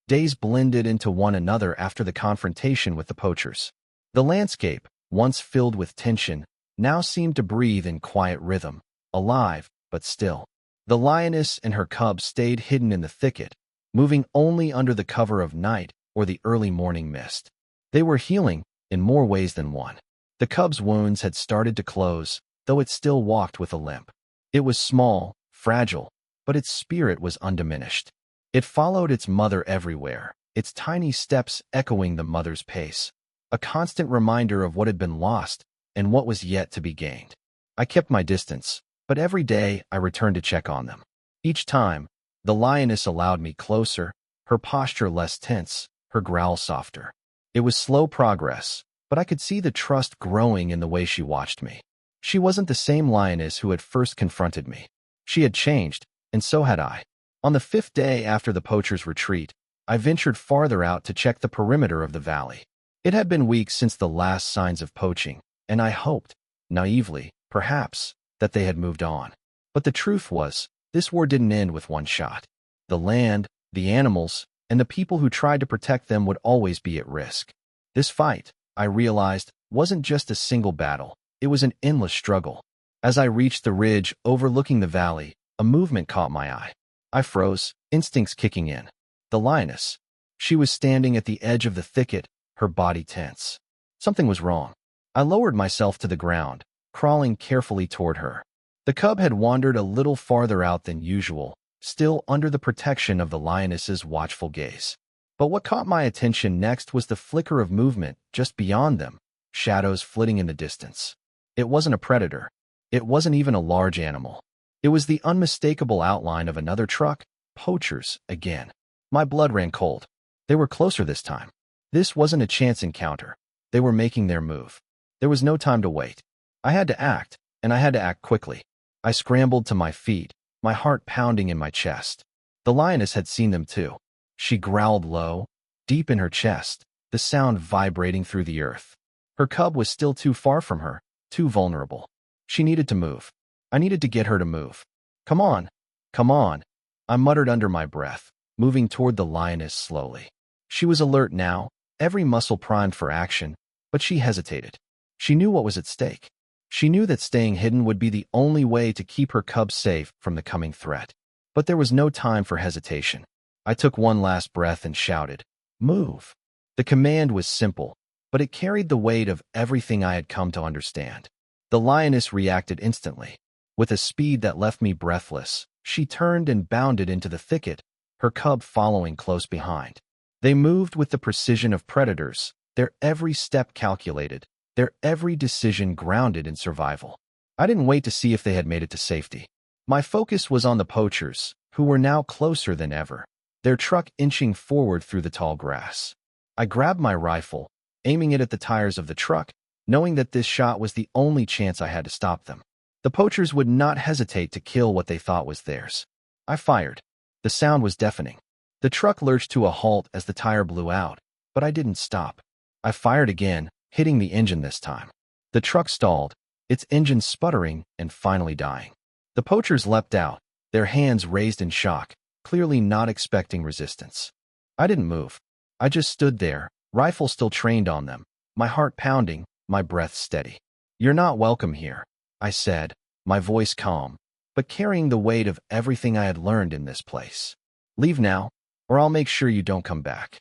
Days blended into one another after the confrontation with the poachers. The landscape, once filled with tension, now seemed to breathe in quiet rhythm, alive, but still. The lioness and her cub stayed hidden in the thicket, moving only under the cover of night or the early morning mist. They were healing in more ways than one. The cub's wounds had started to close, though it still walked with a limp. It was small, fragile, but its spirit was undiminished. It followed its mother everywhere, its tiny steps echoing the mother's pace, a constant reminder of what had been lost and what was yet to be gained. I kept my distance, but every day I returned to check on them. Each time, the lioness allowed me closer, her posture less tense, her growl softer. It was slow progress, but I could see the trust growing in the way she watched me. She wasn't the same lioness who had first confronted me. She had changed, and so had I. On the 5th day after the poachers' retreat, I ventured farther out to check the perimeter of the valley. It had been weeks since the last signs of poaching, and I hoped, naively, perhaps, that they had moved on. But the truth was, this war didn't end with one shot. The land, the animals, and the people who tried to protect them would always be at risk. This fight, I realized, wasn't just a single battle. It was an endless struggle. As I reached the ridge overlooking the valley, a movement caught my eye. I froze, instincts kicking in. The lioness. She was standing at the edge of the thicket, her body tense. Something was wrong. I lowered myself to the ground, crawling carefully toward her. The cub had wandered a little farther out than usual, still under the protection of the lioness's watchful gaze. But what caught my attention next was the flicker of movement just beyond them, shadows flitting in the distance. It wasn't a predator. It wasn't even a large animal. It was the unmistakable outline of another truck, Poachers, again. My blood ran cold. They were closer this time. This wasn't a chance encounter. They were making their move. There was no time to wait. I had to act, and I had to act quickly. I scrambled to my feet, my heart pounding in my chest. The lioness had seen them too. She growled low, deep in her chest, the sound vibrating through the earth. Her cub was still too far from her, too vulnerable. She needed to move. I needed to get her to move. Come on, come on, I muttered under my breath, moving toward the lioness slowly. She was alert now, every muscle primed for action, but she hesitated. She knew what was at stake. She knew that staying hidden would be the only way to keep her cub safe from the coming threat. But there was no time for hesitation. I took one last breath and shouted, "Move." The command was simple, but it carried the weight of everything I had come to understand. The lioness reacted instantly. With a speed that left me breathless, she turned and bounded into the thicket, her cub following close behind. They moved with the precision of predators, their every step calculated, their every decision grounded in survival. I didn't wait to see if they had made it to safety. My focus was on the poachers, who were now closer than ever, their truck inching forward through the tall grass. I grabbed my rifle, aiming it at the tires of the truck, knowing that this shot was the only chance I had to stop them. The poachers would not hesitate to kill what they thought was theirs. I fired. The sound was deafening. The truck lurched to a halt as the tire blew out, but I didn't stop. I fired again, hitting the engine this time. The truck stalled, its engine sputtering and finally dying. The poachers leapt out, their hands raised in shock, clearly not expecting resistance. I didn't move. I just stood there, rifle still trained on them, my heart pounding, my breath steady. "You're not welcome here," I said, my voice calm, but carrying the weight of everything I had learned in this place. "Leave now, or I'll make sure you don't come back."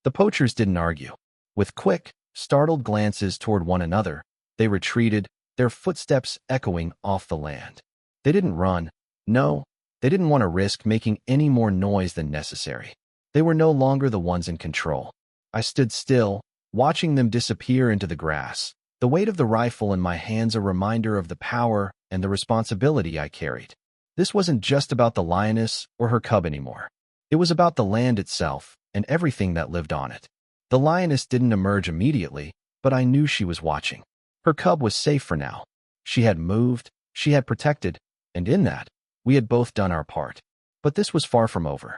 The poachers didn't argue. With quick, startled glances toward one another, they retreated, their footsteps echoing off the land. They didn't run. No, they didn't want to risk making any more noise than necessary. They were no longer the ones in control. I stood still, watching them disappear into the grass, the weight of the rifle in my hands a reminder of the power and the responsibility I carried. This wasn't just about the lioness or her cub anymore. It was about the land itself and everything that lived on it. The lioness didn't emerge immediately, but I knew she was watching. Her cub was safe for now. She had moved, she had protected, and in that, we had both done our part. But this was far from over.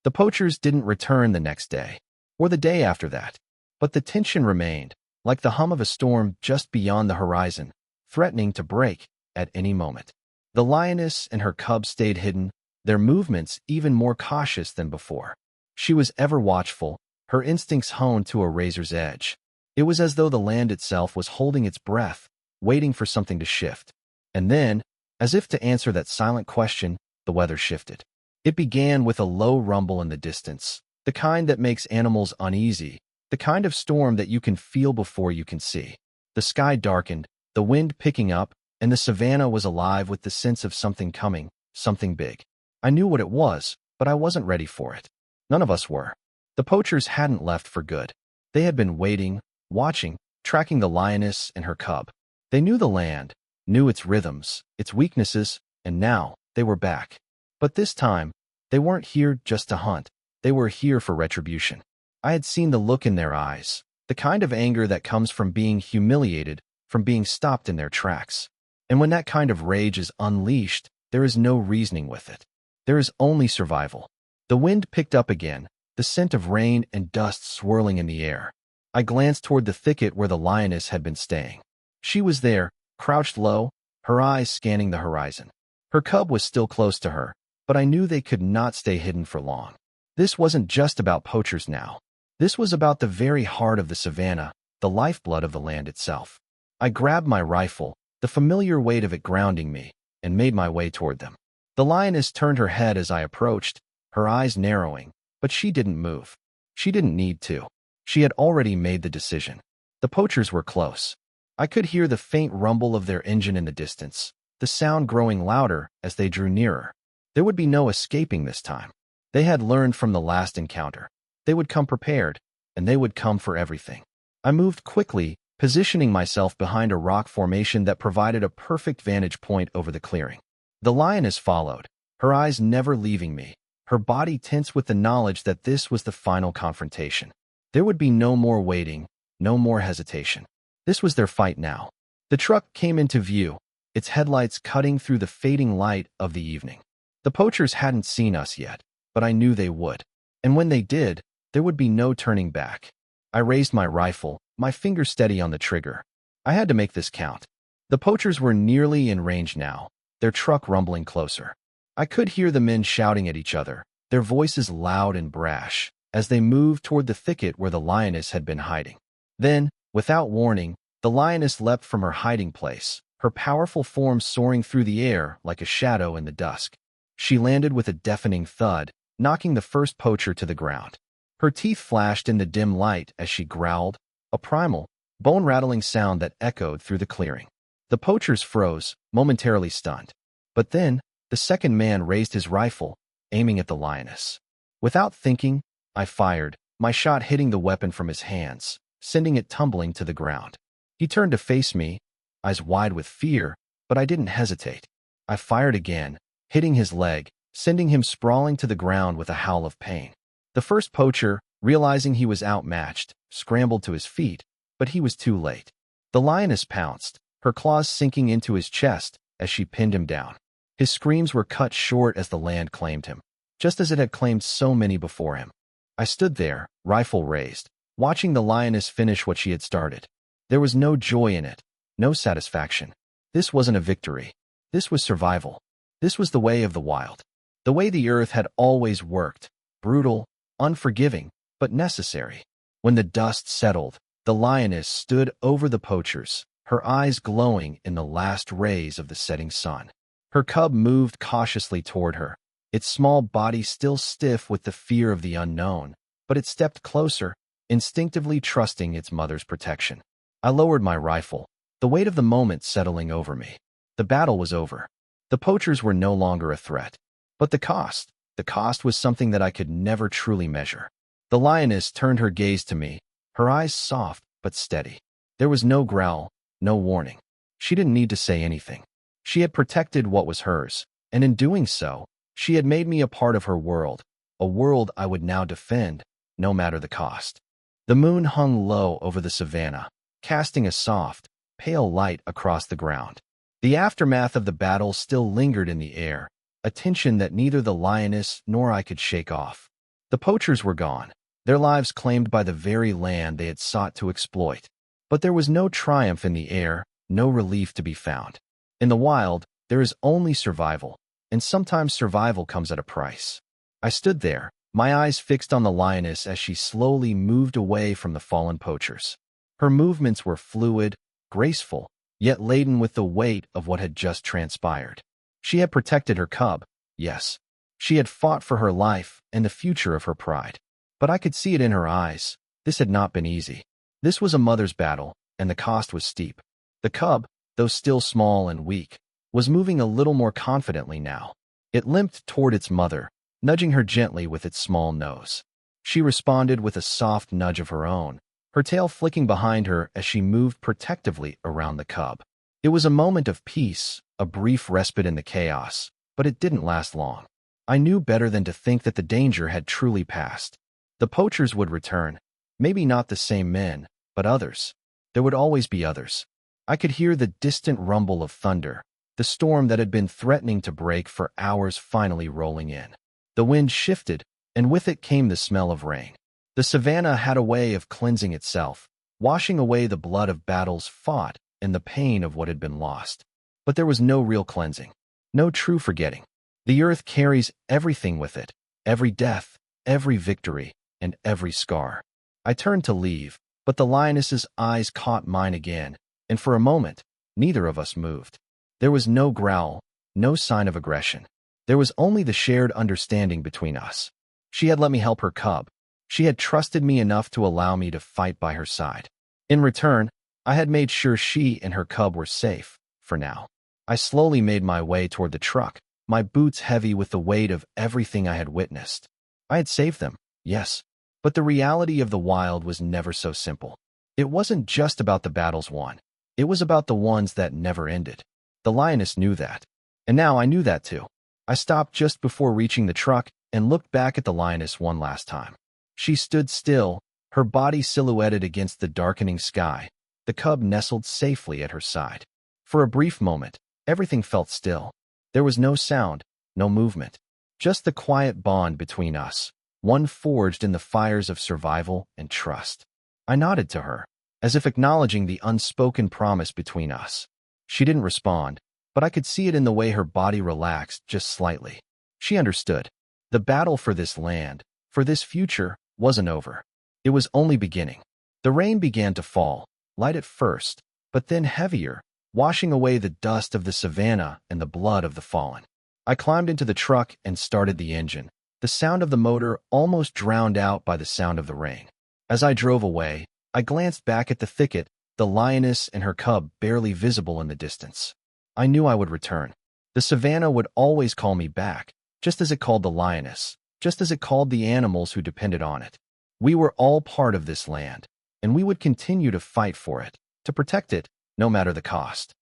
The poachers didn't return the next day, or the day after that, but the tension remained, like the hum of a storm just beyond the horizon, threatening to break at any moment. The lioness and her cub stayed hidden, their movements even more cautious than before. She was ever watchful, her instincts honed to a razor's edge. It was as though the land itself was holding its breath, waiting for something to shift. And then, as if to answer that silent question, the weather shifted. It began with a low rumble in the distance, the kind that makes animals uneasy, the kind of storm that you can feel before you can see. The sky darkened, the wind picking up, and the savannah was alive with the sense of something coming, something big. I knew what it was, but I wasn't ready for it. None of us were. The poachers hadn't left for good. They had been waiting, watching, tracking the lioness and her cub. They knew the land, knew its rhythms, its weaknesses, and now they were back. But this time, they weren't here just to hunt. They were here for retribution. I had seen the look in their eyes, the kind of anger that comes from being humiliated, from being stopped in their tracks. And when that kind of rage is unleashed, there is no reasoning with it. There is only survival. The wind picked up again, the scent of rain and dust swirling in the air. I glanced toward the thicket where the lioness had been staying. She was there, crouched low, her eyes scanning the horizon. Her cub was still close to her, but I knew they could not stay hidden for long. This wasn't just about poachers now. This was about the very heart of the savannah, the lifeblood of the land itself. I grabbed my rifle, the familiar weight of it grounding me, and made my way toward them. The lioness turned her head as I approached, her eyes narrowing, but she didn't move. She didn't need to. She had already made the decision. The poachers were close. I could hear the faint rumble of their engine in the distance, the sound growing louder as they drew nearer. There would be no escaping this time. They had learned from the last encounter. They would come prepared, and they would come for everything. I moved quickly, positioning myself behind a rock formation that provided a perfect vantage point over the clearing. The lioness followed, her eyes never leaving me, her body tense with the knowledge that this was the final confrontation. There would be no more waiting, no more hesitation. This was their fight now. The truck came into view, its headlights cutting through the fading light of the evening. The poachers hadn't seen us yet, but I knew they would. And when they did, there would be no turning back. I raised my rifle, my finger steady on the trigger. I had to make this count. The poachers were nearly in range now, their truck rumbling closer. I could hear the men shouting at each other, their voices loud and brash, as they moved toward the thicket where the lioness had been hiding. Then, without warning, the lioness leapt from her hiding place, her powerful form soaring through the air like a shadow in the dusk. She landed with a deafening thud, knocking the first poacher to the ground. Her teeth flashed in the dim light as she growled, a primal, bone-rattling sound that echoed through the clearing. The poachers froze, momentarily stunned. But then, the second man raised his rifle, aiming at the lioness. Without thinking, I fired, my shot hitting the weapon from his hands, sending it tumbling to the ground. He turned to face me, eyes wide with fear, but I didn't hesitate. I fired again, hitting his leg, sending him sprawling to the ground with a howl of pain. The first poacher, realizing he was outmatched, scrambled to his feet, but he was too late. The lioness pounced, her claws sinking into his chest as she pinned him down. His screams were cut short as the land claimed him, just as it had claimed so many before him. I stood there, rifle raised, watching the lioness finish what she had started. There was no joy in it, no satisfaction. This wasn't a victory. This was survival. This was the way of the wild. The way the earth had always worked, brutal, unforgiving, but necessary. When the dust settled, the lioness stood over the poachers, her eyes glowing in the last rays of the setting sun. Her cub moved cautiously toward her, its small body still stiff with the fear of the unknown, but it stepped closer, instinctively trusting its mother's protection. I lowered my rifle, the weight of the moment settling over me. The battle was over. The poachers were no longer a threat. But the cost was something that I could never truly measure. The lioness turned her gaze to me, her eyes soft but steady. There was no growl, no warning. She didn't need to say anything. She had protected what was hers, and in doing so, she had made me a part of her world, a world I would now defend, no matter the cost. The moon hung low over the savannah, casting a soft, pale light across the ground. The aftermath of the battle still lingered in the air, a tension that neither the lioness nor I could shake off. The poachers were gone, their lives claimed by the very land they had sought to exploit. But there was no triumph in the air, no relief to be found. In the wild, there is only survival, and sometimes survival comes at a price. I stood there, my eyes fixed on the lioness as she slowly moved away from the fallen poachers. Her movements were fluid, graceful, yet laden with the weight of what had just transpired. She had protected her cub, yes. She had fought for her life and the future of her pride. But I could see it in her eyes. This had not been easy. This was a mother's battle, and the cost was steep. The cub, though still small and weak, was moving a little more confidently now. It limped toward its mother, nudging her gently with its small nose. She responded with a soft nudge of her own, her tail flicking behind her as she moved protectively around the cub. It was a moment of peace, a brief respite in the chaos, but it didn't last long. I knew better than to think that the danger had truly passed. The poachers would return, maybe not the same men, but others. There would always be others. I could hear the distant rumble of thunder, the storm that had been threatening to break for hours finally rolling in. The wind shifted, and with it came the smell of rain. The Savannah had a way of cleansing itself, washing away the blood of battles fought and the pain of what had been lost. But there was no real cleansing, no true forgetting. The earth carries everything with it, every death, every victory, and every scar. I turned to leave, but the lioness's eyes caught mine again, and for a moment, neither of us moved. There was no growl, no sign of aggression. There was only the shared understanding between us. She had let me help her cub. She had trusted me enough to allow me to fight by her side. In return, I had made sure she and her cub were safe, for now. I slowly made my way toward the truck, my boots heavy with the weight of everything I had witnessed. I had saved them, yes, but the reality of the wild was never so simple. It wasn't just about the battles won. It was about the ones that never ended. The lioness knew that. And now I knew that too. I stopped just before reaching the truck and looked back at the lioness one last time. She stood still, her body silhouetted against the darkening sky, the cub nestled safely at her side. For a brief moment, everything felt still. There was no sound, no movement, just the quiet bond between us, one forged in the fires of survival and trust. I nodded to her, as if acknowledging the unspoken promise between us. She didn't respond, but I could see it in the way her body relaxed just slightly. She understood. The battle for this land, for this future, wasn't over. It was only beginning. The rain began to fall, light at first, but then heavier, washing away the dust of the Savannah and the blood of the fallen. I climbed into the truck and started the engine, the sound of the motor almost drowned out by the sound of the rain. As I drove away, I glanced back at the thicket, the lioness and her cub barely visible in the distance. I knew I would return. The Savannah would always call me back, just as it called the lioness, just as it called the animals who depended on it. We were all part of this land, and we would continue to fight for it, to protect it, no matter the cost.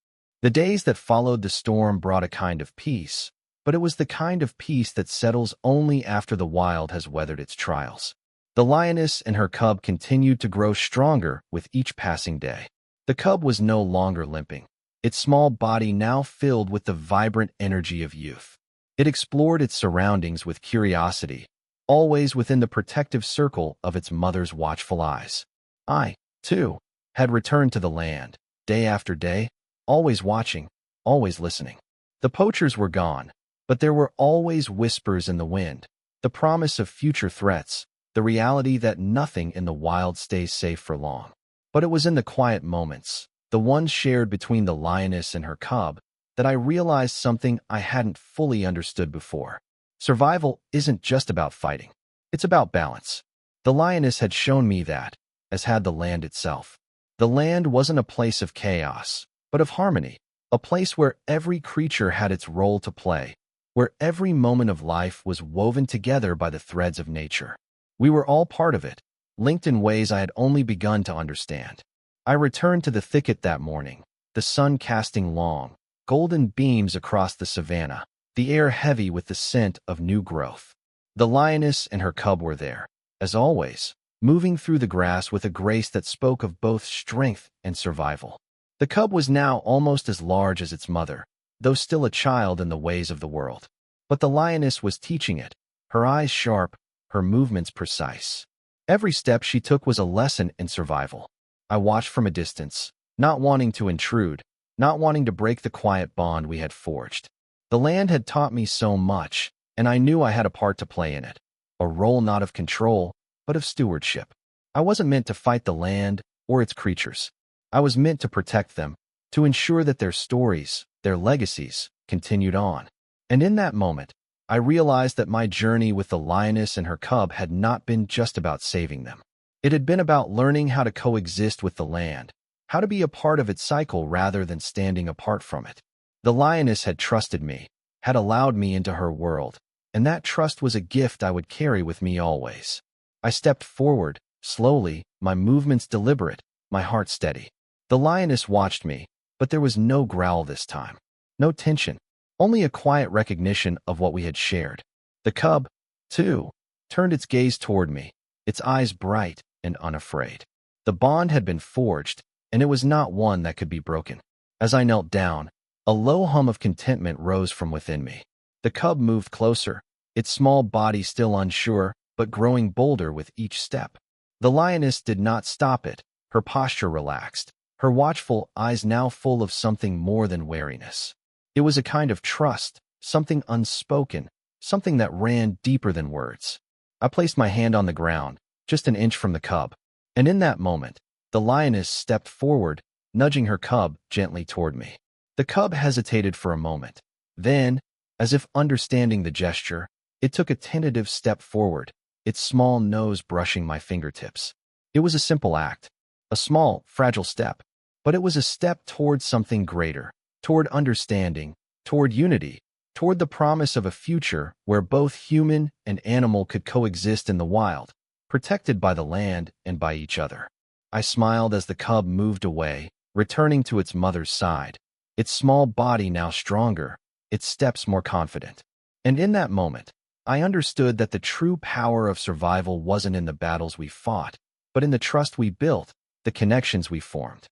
The days that followed the storm brought a kind of peace, but it was the kind of peace that settles only after the wild has weathered its trials. The lioness and her cub continued to grow stronger with each passing day. The cub was no longer limping, its small body now filled with the vibrant energy of youth. It explored its surroundings with curiosity, always within the protective circle of its mother's watchful eyes. I, too, had returned to the land, day after day, always watching, always listening. The poachers were gone, but there were always whispers in the wind, the promise of future threats, the reality that nothing in the wild stays safe for long. But it was in the quiet moments, the ones shared between the lioness and her cub, that I realized something I hadn't fully understood before. Survival isn't just about fighting. It's about balance. The lioness had shown me that, as had the land itself. The land wasn't a place of chaos, but of harmony, a place where every creature had its role to play, where every moment of life was woven together by the threads of nature. We were all part of it, linked in ways I had only begun to understand. I returned to the thicket that morning, the sun casting long, golden beams across the Savannah, the air heavy with the scent of new growth. The lioness and her cub were there, as always, moving through the grass with a grace that spoke of both strength and survival. The cub was now almost as large as its mother, though still a child in the ways of the world. But the lioness was teaching it, her eyes sharp, her movements precise. Every step she took was a lesson in survival. I watched from a distance, not wanting to intrude, not wanting to break the quiet bond we had forged. The land had taught me so much, and I knew I had a part to play in it, a role not of control, but of stewardship. I wasn't meant to fight the land or its creatures. I was meant to protect them, to ensure that their stories, their legacies, continued on. And in that moment, I realized that my journey with the lioness and her cub had not been just about saving them. It had been about learning how to coexist with the land, how to be a part of its cycle rather than standing apart from it. The lioness had trusted me, had allowed me into her world, and that trust was a gift I would carry with me always. I stepped forward, slowly, my movements deliberate, my heart steady. The lioness watched me, but there was no growl this time. No tension, only a quiet recognition of what we had shared. The cub, too, turned its gaze toward me, its eyes bright and unafraid. The bond had been forged, and it was not one that could be broken. As I knelt down, a low hum of contentment rose from within me. The cub moved closer, its small body still unsure, but growing bolder with each step. The lioness did not stop it, her posture relaxed, her watchful eyes now full of something more than wariness. It was a kind of trust, something unspoken, something that ran deeper than words. I placed my hand on the ground, just an inch from the cub, and in that moment, the lioness stepped forward, nudging her cub gently toward me. The cub hesitated for a moment. Then, as if understanding the gesture, it took a tentative step forward, its small nose brushing my fingertips. It was a simple act, a small, fragile step, but it was a step toward something greater, toward understanding, toward unity, toward the promise of a future where both human and animal could coexist in the wild, protected by the land and by each other. I smiled as the cub moved away, returning to its mother's side, its small body now stronger, its steps more confident. And in that moment, I understood that the true power of survival wasn't in the battles we fought, but in the trust we built, the connections we formed.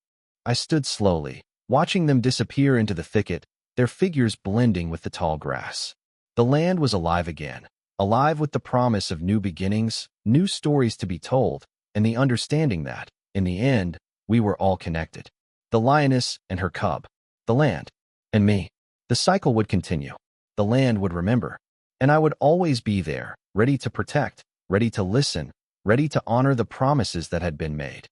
I stood slowly, watching them disappear into the thicket, their figures blending with the tall grass. The land was alive again, alive with the promise of new beginnings, new stories to be told, and the understanding that, in the end, we were all connected. The lioness and her cub, the land, and me. The cycle would continue. The land would remember. And I would always be there, ready to protect, ready to listen, ready to honor the promises that had been made.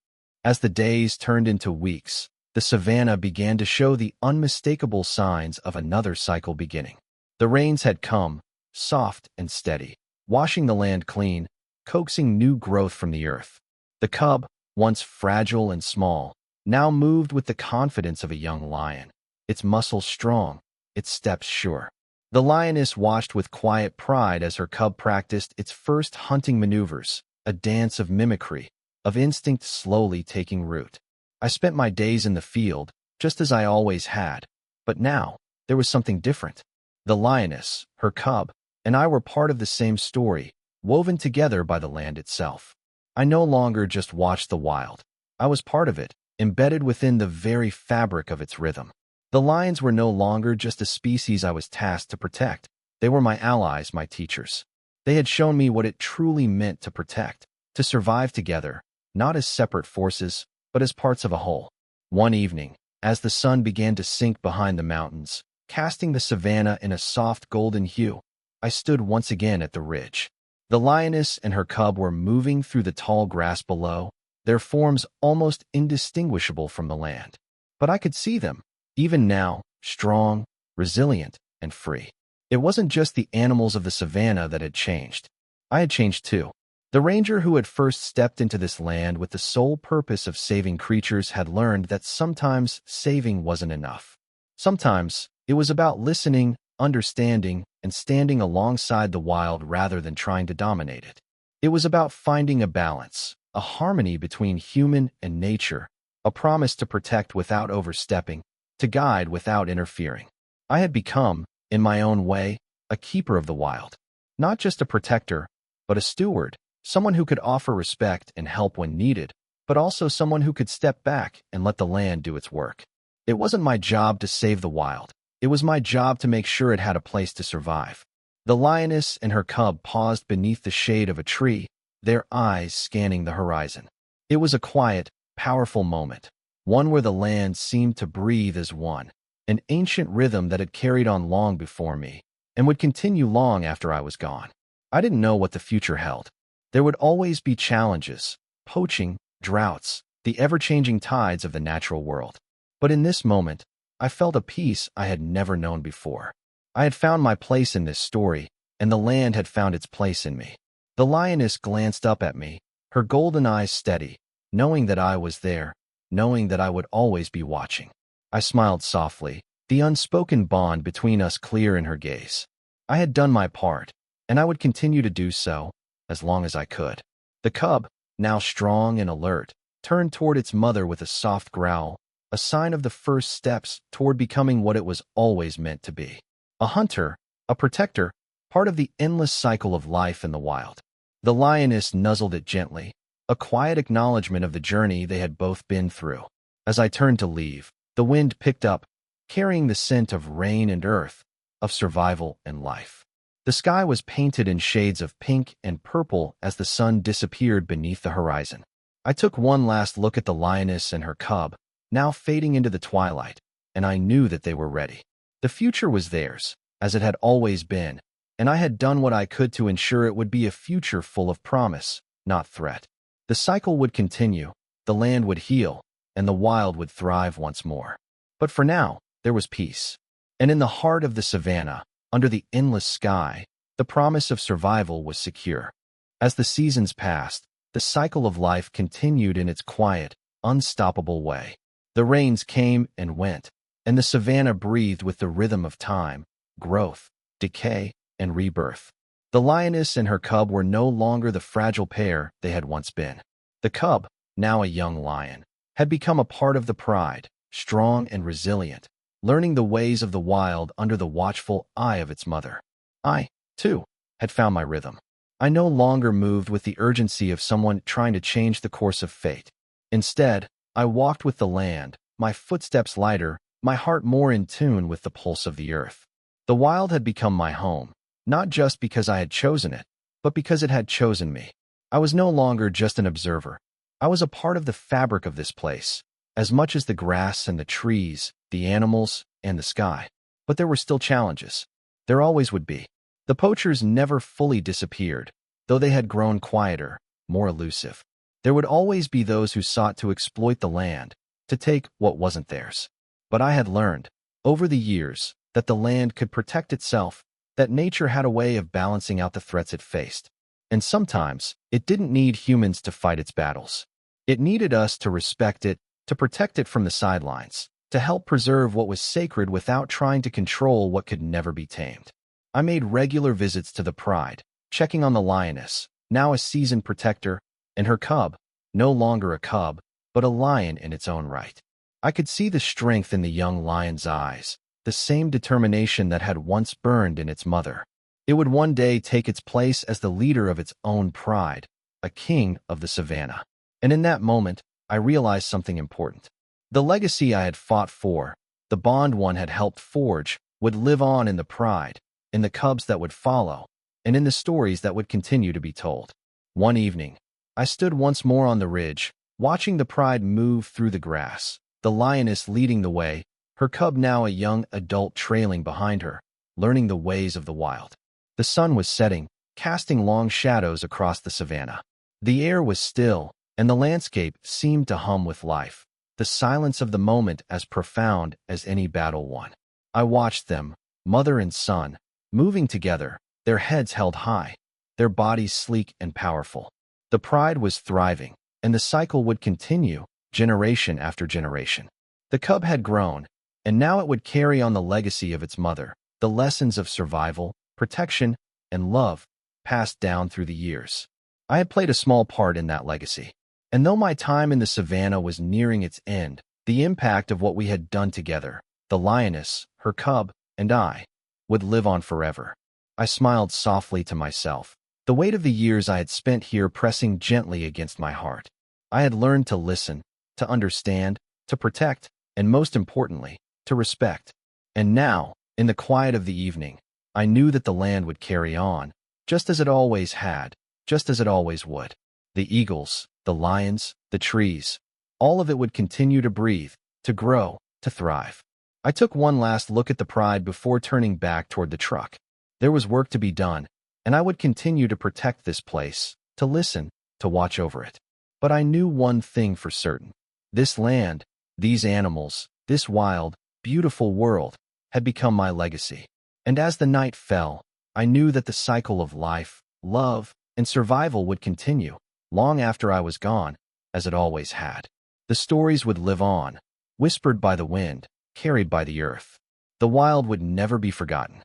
As the days turned into weeks, the Savannah began to show the unmistakable signs of another cycle beginning. The rains had come, soft and steady, washing the land clean, coaxing new growth from the earth. The cub, once fragile and small, now moved with the confidence of a young lion, its muscles strong, its steps sure. The lioness watched with quiet pride as her cub practiced its first hunting maneuvers, a dance of mimicry, of instinct slowly taking root. I spent my days in the field, just as I always had, but now, there was something different. The lioness, her cub, and I were part of the same story, woven together by the land itself. I no longer just watched the wild. I was part of it, embedded within the very fabric of its rhythm. The lions were no longer just a species I was tasked to protect. They were my allies, my teachers. They had shown me what it truly meant to protect, to survive together, not as separate forces, but as parts of a whole. One evening, as the sun began to sink behind the mountains, casting the Savannah in a soft golden hue, I stood once again at the ridge. The lioness and her cub were moving through the tall grass below, their forms almost indistinguishable from the land. But I could see them, even now, strong, resilient, and free. It wasn't just the animals of the Savannah that had changed. I had changed too. The ranger who had first stepped into this land with the sole purpose of saving creatures had learned that sometimes saving wasn't enough. Sometimes, it was about listening, understanding, and standing alongside the wild rather than trying to dominate it. It was about finding a balance, a harmony between human and nature, a promise to protect without overstepping, to guide without interfering. I had become, in my own way, a keeper of the wild. Not just a protector, but a steward, someone who could offer respect and help when needed, but also someone who could step back and let the land do its work. It wasn't my job to save the wild. It was my job to make sure it had a place to survive. The lioness and her cub paused beneath the shade of a tree, their eyes scanning the horizon. It was a quiet, powerful moment, one where the land seemed to breathe as one, an ancient rhythm that had carried on long before me, and would continue long after I was gone. I didn't know what the future held. There would always be challenges, poaching, droughts, the ever-changing tides of the natural world. But in this moment, I felt a peace I had never known before. I had found my place in this story, and the land had found its place in me. The lioness glanced up at me, her golden eyes steady, knowing that I was there, knowing that I would always be watching. I smiled softly, the unspoken bond between us clear in her gaze. I had done my part, and I would continue to do so, as long as I could. The cub, now strong and alert, turned toward its mother with a soft growl, a sign of the first steps toward becoming what it was always meant to be. A hunter, a protector, part of the endless cycle of life in the wild. The lioness nuzzled it gently, a quiet acknowledgement of the journey they had both been through. As I turned to leave, the wind picked up, carrying the scent of rain and earth, of survival and life. The sky was painted in shades of pink and purple as the sun disappeared beneath the horizon. I took one last look at the lioness and her cub, now fading into the twilight, and I knew that they were ready. The future was theirs, as it had always been, and I had done what I could to ensure it would be a future full of promise, not threat. The cycle would continue, the land would heal, and the wild would thrive once more. But for now, there was peace. And in the heart of the savannah, under the endless sky, the promise of survival was secure. As the seasons passed, the cycle of life continued in its quiet, unstoppable way. The rains came and went, and the savannah breathed with the rhythm of time, growth, decay, and rebirth. The lioness and her cub were no longer the fragile pair they had once been. The cub, now a young lion, had become a part of the pride, strong and resilient, learning the ways of the wild under the watchful eye of its mother. I, too, had found my rhythm. I no longer moved with the urgency of someone trying to change the course of fate. Instead, I walked with the land, my footsteps lighter, my heart more in tune with the pulse of the earth. The wild had become my home, not just because I had chosen it, but because it had chosen me. I was no longer just an observer. I was a part of the fabric of this place, as much as the grass and the trees, the animals, and the sky. But there were still challenges. There always would be. The poachers never fully disappeared, though they had grown quieter, more elusive. There would always be those who sought to exploit the land, to take what wasn't theirs. But I had learned, over the years, that the land could protect itself, that nature had a way of balancing out the threats it faced. And sometimes, it didn't need humans to fight its battles. It needed us to respect it, to protect it from the sidelines, to help preserve what was sacred without trying to control what could never be tamed. I made regular visits to the pride, checking on the lioness, now a seasoned protector, and her cub, no longer a cub, but a lion in its own right. I could see the strength in the young lion's eyes, the same determination that had once burned in its mother. It would one day take its place as the leader of its own pride, a king of the savannah. And in that moment, I realized something important. The legacy I had fought for, the bond one had helped forge, would live on in the pride, in the cubs that would follow, and in the stories that would continue to be told. One evening, I stood once more on the ridge, watching the pride move through the grass, the lioness leading the way, her cub now a young adult trailing behind her, learning the ways of the wild. The sun was setting, casting long shadows across the savannah. The air was still, and the landscape seemed to hum with life, the silence of the moment as profound as any battle won. I watched them, mother and son, moving together, their heads held high, their bodies sleek and powerful. The pride was thriving, and the cycle would continue, generation after generation. The cub had grown, and now it would carry on the legacy of its mother, the lessons of survival, protection, and love, passed down through the years. I had played a small part in that legacy. And though my time in the savannah was nearing its end, the impact of what we had done together, the lioness, her cub, and I, would live on forever. I smiled softly to myself, the weight of the years I had spent here pressing gently against my heart. I had learned to listen, to understand, to protect, and most importantly, to respect. And now, in the quiet of the evening, I knew that the land would carry on, just as it always had, just as it always would. The eagles, the lions, the trees, all of it would continue to breathe, to grow, to thrive. I took one last look at the pride before turning back toward the truck. There was work to be done, and I would continue to protect this place, to listen, to watch over it. But I knew one thing for certain. This land, these animals, this wild, beautiful world, had become my legacy. And as the night fell, I knew that the cycle of life, love, and survival would continue, long after I was gone, as it always had. The stories would live on, whispered by the wind, carried by the earth. The wild would never be forgotten.